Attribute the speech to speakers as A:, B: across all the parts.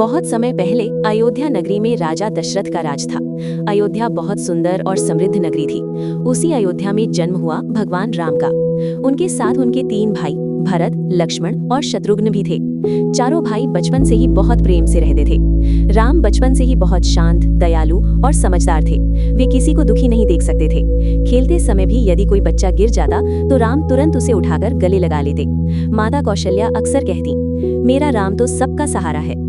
A: बहुत समय पहले अयोध्या नगरी में राजा दशरथ का राज था। अयोध्या बहुत सुंदर और समृद्ध नगरी थी। उसी अयोध्या में जन्म हुआ भगवान राम का। उनके साथ उनके 3 भाई भरत, लक्ष्मण और शत्रुघ्न भी थे। चारों भाई बचपन से ही बहुत प्रेम से रहते थे। राम बचपन से ही बहुत शांत, दयालु और समझदार थे। वे किसी को दुखी नहीं देख सकते थे। खेलते समय भी यदि कोई बच्चा गिर जाता तो राम तुरंत उसे उठाकर गले लगा लेते। माता कौशल्या अक्सर कहती, मेरा राम तो सबका सहारा है।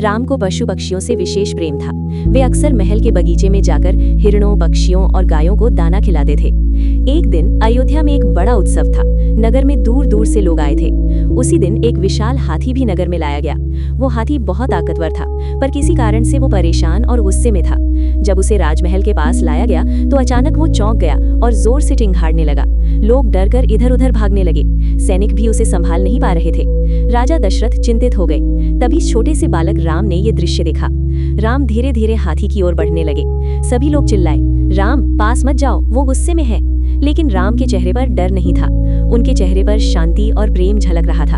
A: राम को पशु पक्षियों से विशेष प्रेम था। वे अक्सर महल के बगीचे में जाकर हिरणों, पक्षियों और गायों को दाना खिलाते थे। एक दिन अयोध्या में एक बड़ा उत्सव था। नगर में दूर दूर से लोग आए थे। उसी दिन एक विशाल हाथी भी नगर में लाया गया। वो हाथी बहुत ताकतवर था, पर किसी कारण से वो परेशान और गुस्से में था। जब उसे राजमहल के पास लाया गया तो अचानक वो चौंक गया और जोर से टिंघाड़ने लगा। लोग डरकर इधर उधर भागने लगे। सैनिक भी उसे संभाल नहीं पा रहे थे। राजा दशरथ चिंतित हो गए। तभी छोटे से बालक राम ने ये दृश्य देखा। राम धीरे धीरे हाथी की ओर बढ़ने लगे। सभी लोग चिल्लाए, राम पास मत जाओ, वो गुस्से में है। लेकिन राम के चेहरे पर डर नहीं था। उनके चेहरे पर शांति और प्रेम झलक रहा था।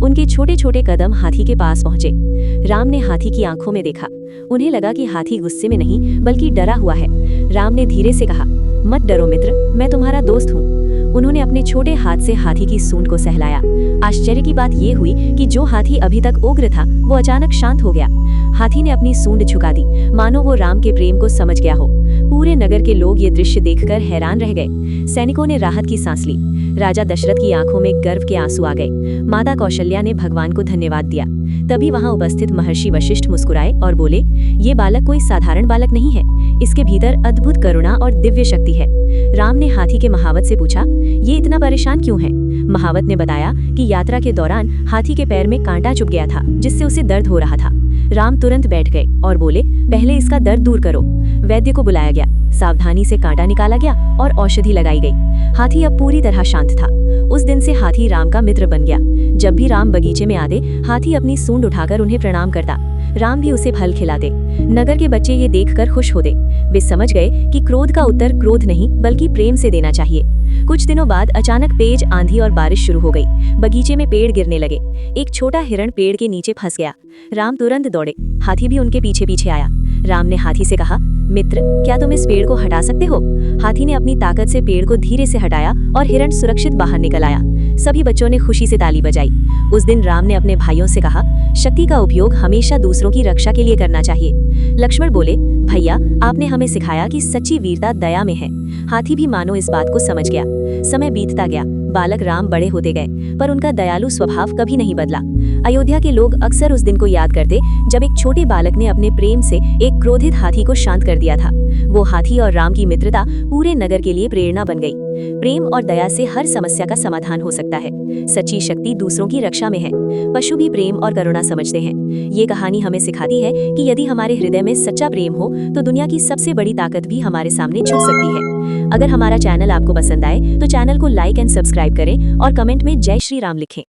A: उनके छोटे छोटे कदम हाथी के पास पहुंचे। राम ने हाथी की आंखों में देखा। उन्हें लगा कि हाथी गुस्से में नहीं बल्कि डरा हुआ है। राम ने धीरे से कहा, मत डरो मित्र, मैं तुम्हारा दोस्त हूँ। उन्होंने अपने छोटे हाथ से हाथी की सूंड को सहलाया। आश्चर्य की बात यह हुई कि जो हाथी अभी तक उग्र था वो अचानक शांत हो गया। हाथी ने अपनी सूंड झुका दी, मानो वो राम के प्रेम को समझ गया हो। पूरे नगर के लोग ये दृश्य देखकर हैरान रह गए। सैनिकों ने राहत की सांस ली। राजा दशरथ की आंखों में गर्व के आंसू आ गए। माता कौशल्या ने भगवान को धन्यवाद दिया। तभी वहां उपस्थित महर्षि वशिष्ठ मुस्कुराए और बोले, ये बालक कोई साधारण बालक नहीं है। इसके भीतर अद्भुत करुणा और दिव्य शक्ति है। राम ने हाथी के महावत से पूछा, ये इतना परेशान क्यों है? महावत ने बताया कि यात्रा के दौरान हाथी के पैर में कांटा चुभ गया था, जिससे उसे दर्द हो रहा था। राम तुरंत बैठ गए और बोले, पहले इसका दर्द दूर करो। वैद्य को बुलाया गया। सावधानी से कांटा निकाला गया और औषधि लगाई गई। हाथी अब पूरी तरह शांत था। उस दिन से हाथी राम का मित्र बन गया। जब भी राम बगीचे में आते, हाथी अपनी सूंड उठाकर उन्हें प्रणाम करता। राम भी उसे फल खिलाते। नगर के बच्चे ये देखकर खुश होते। वे समझ गए कि क्रोध का उत्तर क्रोध नहीं बल्कि प्रेम से देना चाहिए। कुछ दिनों बाद अचानक तेज आंधी और बारिश शुरू हो गई। बगीचे में पेड़ गिरने लगे। एक छोटा हिरण पेड़ के नीचे फंस गया। राम तुरंत दौड़े। हाथी भी उनके पीछे पीछे आया। राम ने हाथी से कहा, मित्र, क्या तुम इस पेड़ को हटा सकते हो? हाथी ने अपनी ताकत से पेड़ को धीरे से हटाया और हिरण सुरक्षित बाहर निकल आया। सभी बच्चों ने खुशी से ताली बजाई। उस दिन राम ने अपने भाइयों से कहा, शक्ति का उपयोग हमेशा दूसरों की रक्षा के लिए करना चाहिए। लक्ष्मण बोले, भैया, आपने हमें सिखाया कि सच्ची वीरता दया में है। हाथी भी मानो इस बात को समझ गया। समय बीतता गया। बालक राम बड़े होते गए, पर उनका दयालु स्वभाव कभी नहीं बदला। अयोध्या के लोग अक्सर उस दिन को याद करते जब एक छोटे बालक ने अपने प्रेम से एक क्रोधित हाथी को शांत कर दिया था। वो हाथी और राम की मित्रता पूरे नगर के लिए प्रेरणा बन गई। प्रेम और दया से हर समस्या का समाधान हो सकता है। सच्ची शक्ति दूसरों की रक्षा में है। पशु भी प्रेम और करुणा समझते हैं। ये कहानी हमें सिखाती है कि यदि हमारे हृदय में सच्चा प्रेम हो तो दुनिया की सबसे बड़ी ताकत भी हमारे सामने झुक सकती है। अगर हमारा चैनल आपको पसंद आए तो चैनल को लाइक एंड सब्सक्राइब करें और कमेंट में जय श्री राम लिखें।